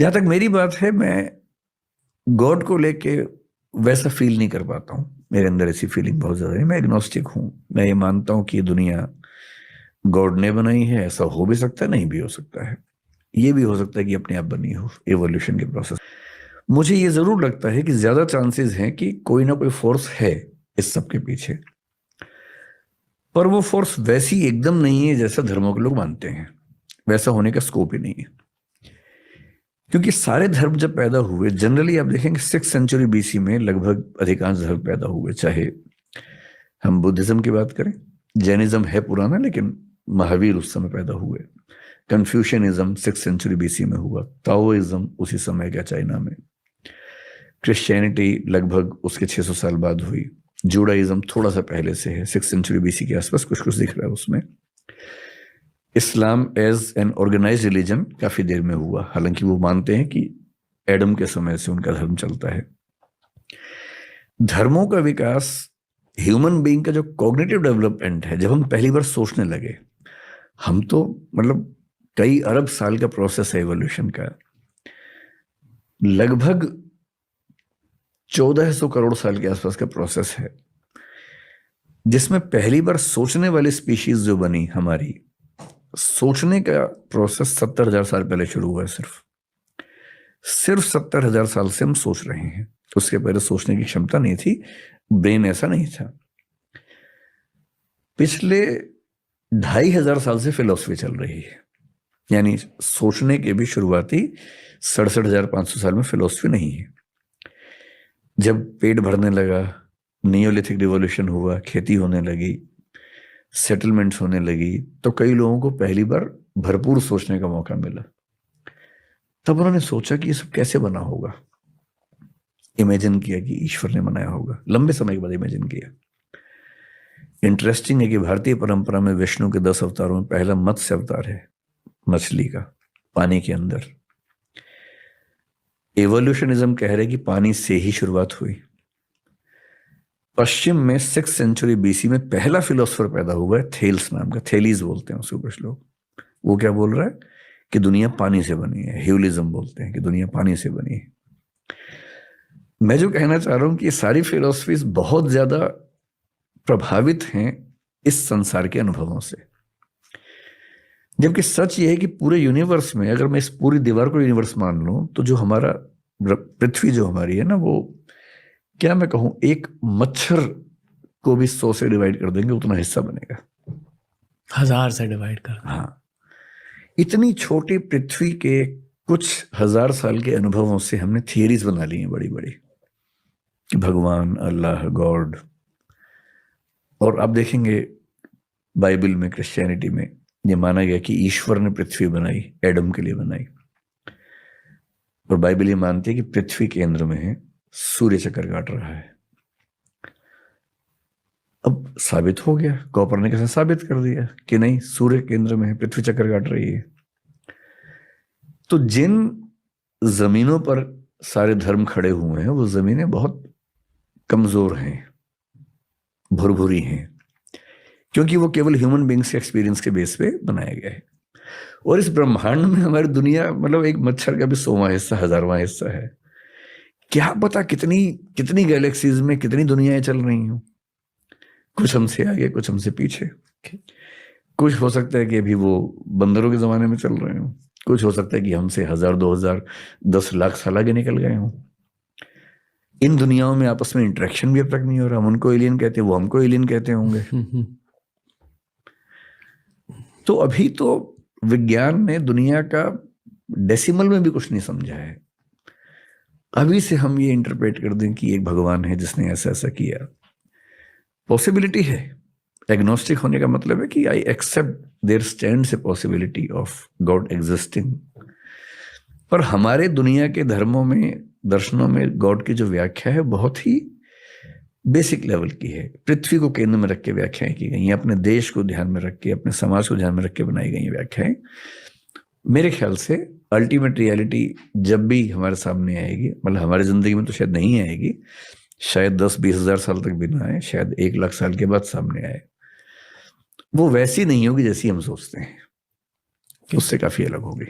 जहां तक मेरी बात है, मैं गॉड को लेके वैसा फील नहीं कर पाता हूँ। मेरे अंदर ऐसी फीलिंग बहुत ज्यादा है। मैं एग्नोस्टिक हूँ। मैं ये मानता हूँ कि ये दुनिया गॉड ने बनाई है। ऐसा हो भी सकता है, नहीं भी हो सकता है। ये भी हो सकता है कि अपने आप बनी हो, एवोल्यूशन के प्रोसेस। मुझे ये जरूर लगता है कि ज्यादा चांसेस हैं कि कोई ना कोई फोर्स है इस सब के पीछे, पर वो फोर्स वैसी एकदम नहीं है जैसा धर्मों के लोग मानते हैं। वैसा होने का स्कोप ही नहीं है, क्योंकि सारे धर्म जब पैदा हुए, जनरली आप देखेंगे 6th सेंचुरी BC में लगभग अधिकांश धर्म पैदा हुए। चाहे हम बुद्धिज्म की बात करें, जैनिज्म है पुराना, लेकिन महावीर उस समय पैदा हुए। कन्फ्यूशनिज्म 6th सेंचुरी BC में हुआ। ताओइज्म उसी समय का चाइना में। क्रिश्चियनिटी लगभग उसके 600 साल बाद हुई। जूडाइज्म थोड़ा सा पहले से है, 6th सेंचुरी BC के आसपास कुछ कुछ दिख रहा है उसमें। Islam as an organised religion काफी देर में हुआ, हालांकि वो मानते हैं कि एडम के समय से उनका धर्म चलता है। धर्मों का विकास, ह्यूमन बीइंग का जो कॉग्निटिव डेवलपमेंट है, जब हम पहली बार सोचने लगे, हम तो मतलब कई अरब साल का प्रोसेस है एवोल्यूशन का। लगभग 1400 करोड़ साल के आसपास का प्रोसेस है, जिसमें पहली बार सोचने वाली स्पीशीज जो बनी हमारी, सोचने का प्रोसेस 70,000 साल पहले शुरू हुआ है। सिर्फ 70,000 साल से हम सोच रहे हैं। उसके पहले सोचने की क्षमता नहीं थी, ब्रेन ऐसा नहीं था। पिछले 2,500 साल से फिलॉसफी चल रही है, यानी सोचने के भी शुरुआती 67,500 साल में फिलॉसफी नहीं है। जब पेट भरने लगा, नियोलिथिक रिवॉल्यूशन हुआ, खेती होने लगी, सेटलमेंट्स होने लगी, तो कई लोगों को पहली बार भरपूर सोचने का मौका मिला। तब उन्होंने सोचा कि ये सब कैसे बना होगा। इमेजिन किया कि ईश्वर ने बनाया होगा। लंबे समय के बाद इमेजिन किया। इंटरेस्टिंग है कि भारतीय परंपरा में विष्णु के 10 अवतारों में पहला मत्स्य अवतार है, मछली का, पानी के अंदर। एवोल्यूशनिज्म कह रहे कि पानी से ही शुरुआत हुई। पश्चिम में 6th सेंचुरी BC में पहला फिलोसफर पैदा हुआ है, थेल्स नाम का। थेलीज बोलते हैं उसको कुछ लोग। वो क्या बोल रहा है कि दुनिया पानी से बनी है। ह्यूलिज्म बोलते हैं कि दुनिया पानी से बनी है। मैं जो कहना चाह रहा हूं कि ये सारी फिलोसफीज बहुत ज्यादा प्रभावित हैं इस संसार के अनुभवों से, जबकि सच ये है कि पूरे यूनिवर्स में, अगर मैं इस पूरी दीवार को यूनिवर्स मान लूं, तो जो हमारा पृथ्वी जो हमारी है ना, वो क्या मैं कहूं, एक मच्छर को भी 100 से डिवाइड कर देंगे उतना हिस्सा बनेगा। 1000 से डिवाइड कर। हाँ, इतनी छोटी पृथ्वी के कुछ 1000 साल के अनुभवों से हमने थियरीज बना ली हैं बड़ी बड़ी, कि भगवान, अल्लाह, गॉड। और आप देखेंगे बाइबल में, क्रिश्चियनिटी में ये माना गया कि ईश्वर ने पृथ्वी बनाई, एडम के लिए बनाई। और बाइबल ये मानती है कि पृथ्वी केंद्र में है, सूर्य चक्कर काट रहा है। अब साबित हो गया, कोपरनिकस ने साबित कर दिया कि नहीं, सूर्य केंद्र में है, पृथ्वी चक्कर काट रही है। तो जिन जमीनों पर सारे धर्म खड़े हुए हैं, वो जमीनें बहुत कमजोर हैं, भुरभुरी हैं, क्योंकि वो केवल ह्यूमन बींग्स के एक्सपीरियंस के बेस पे बनाया गया है। और इस ब्रह्मांड में हमारी दुनिया मतलब एक मच्छर का भी 100वां हिस्सा, 1000वां हिस्सा है। क्या पता कितनी कितनी गैलेक्सीज में कितनी दुनियाएं चल रही हूं। कुछ हमसे आगे, कुछ हमसे पीछे। कुछ हो सकता है कि अभी वो बंदरों के जमाने में चल रहे हो, कुछ हो सकता है कि हमसे 1000, 2000, 10 लाख साल आगे निकल गए हों। इन दुनियाओं में आपस में इंटरेक्शन भी अब तक नहीं हो रहा। हम उनको एलियन कहते हैं, वो हमको एलियन कहते होंगे। तो अभी तो विज्ञान ने दुनिया का डेसिमल में भी कुछ नहीं समझा है। अभी से हम ये इंटरप्रेट कर दें कि एक भगवान है जिसने ऐसा ऐसा किया, पॉसिबिलिटी है। एग्नोस्टिक होने का मतलब है कि I accept there stands a possibility of God existing. पर हमारे दुनिया के धर्मों में, दर्शनों में गॉड की जो व्याख्या है बहुत ही बेसिक लेवल की है। पृथ्वी को केंद्र में रख के व्याख्याएं की गई हैं, अपने देश को ध्यान में रख के, अपने समाज को ध्यान में रख के बनाई गई व्याख्याएं। मेरे ख्याल से अल्टीमेट रियलिटी जब भी हमारे सामने आएगी, मतलब हमारी जिंदगी में तो शायद नहीं आएगी, शायद 10-20 हजार साल तक भी ना आए, शायद 1 लाख साल के बाद सामने आए, वो वैसी नहीं होगी जैसी हम सोचते हैं, उससे काफी अलग होगी।